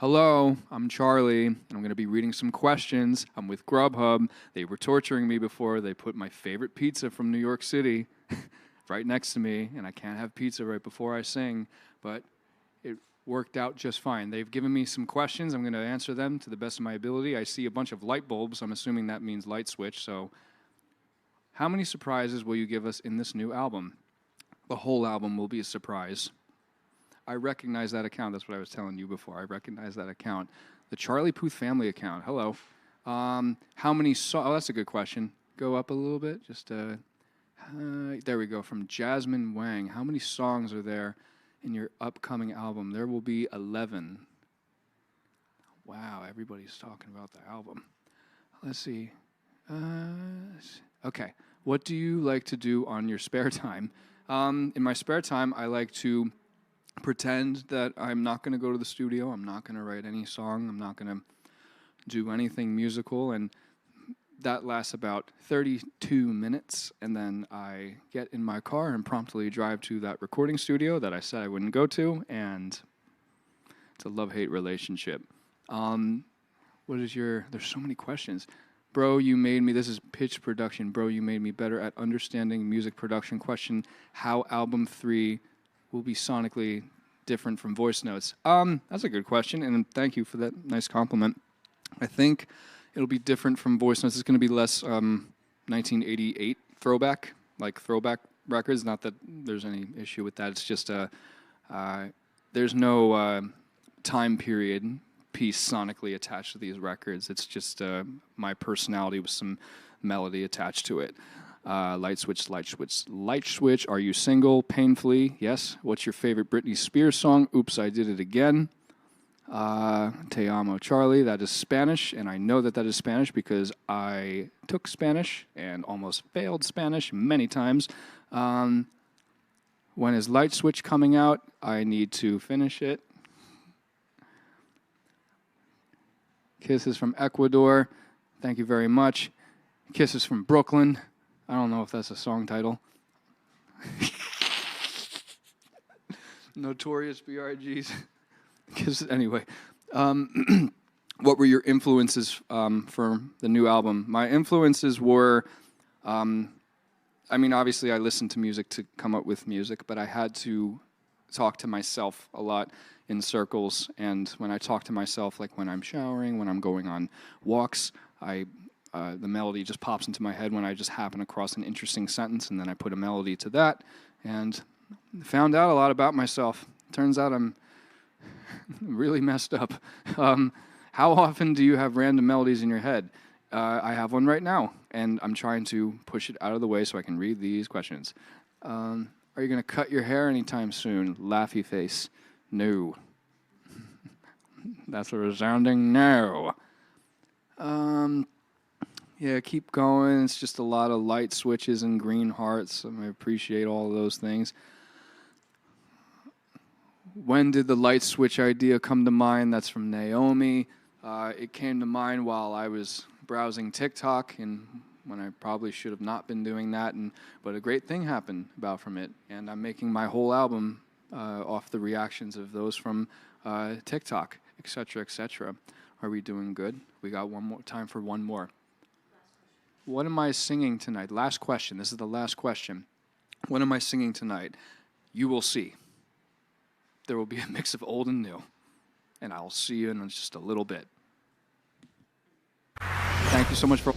Hello, I'm Charlie, and I'm going to be reading some questions. I'm with Grubhub. They were torturing me before. They put my favorite pizza from New York City right next to me, and I can't have pizza right before I sing, but it worked out just fine. They've given me some questions. I'm going to answer them to the best of my ability. I see a bunch of light bulbs. I'm assuming that means light switch. So how many surprises will you give us in this new album? The whole album will be a surprise. I recognize that account. That's what I was telling you before. I recognize that account. The Charlie Puth family account. Hello. How many songs? Oh, that's a good question. Go up a little bit. Just there we go. From Jasmine Wang. How many songs are there in your upcoming album? There will be 11. Wow, everybody's talking about the album. Let's see. Okay. What do you like to do on your spare time? In my spare time, I like to pretend that I'm not going to go to the studio. I'm not going to write any song. I'm not going to do anything musical. And that lasts about 32 minutes. And then I get in my car and promptly drive to that recording studio that I said I wouldn't go to. And it's a love-hate relationship. There's so many questions. Bro, you made me, this is pitch production. Bro, you made me better at understanding music production. Question, how album 3 will be sonically different from voice notes? That's a good question, and thank you for that nice compliment. I think it'll be different from voice notes. It's going to be less 1988 throwback, like throwback records. Not that there's any issue with that. It's just there's no time period piece sonically attached to these records. It's just my personality with some melody attached to it. Light switch, light switch, light switch. Are you single? Painfully, yes. What's your favorite Britney Spears song? Oops, I did it again. Te amo, Charlie. That is Spanish, and I know that is Spanish because I took Spanish and almost failed Spanish many times. When is Light Switch coming out? I need to finish it. Kisses from Ecuador. Thank you very much. Kisses from Brooklyn. I don't know if that's a song title. Notorious B.I.G.'s. Anyway, what were your influences for the new album? My influences were, obviously I listened to music to come up with music, but I had to talk to myself a lot in circles. And when I talk to myself, like when I'm showering, when I'm going on walks, the melody just pops into my head when I just happen across an interesting sentence, and then I put a melody to that, and found out a lot about myself. Turns out I'm really messed up. How often do you have random melodies in your head? I have one right now, and I'm trying to push it out of the way so I can read these questions. Are you going to cut your hair anytime soon? Laughy face. No. That's a resounding no. Yeah, keep going. It's just a lot of light switches and green hearts. I appreciate all of those things. When did the light switch idea come to mind? That's from Naomi. It came to mind while I was browsing TikTok, and when I probably should have not been doing that. But a great thing happened about from it, and I'm making my whole album off the reactions of those from TikTok, etc., etc. Are we doing good? We got one more time for one more. What am I singing tonight? Last question. This is the last question. What am I singing tonight? You will see. There will be a mix of old and new. And I'll see you in just a little bit. Thank you so much for...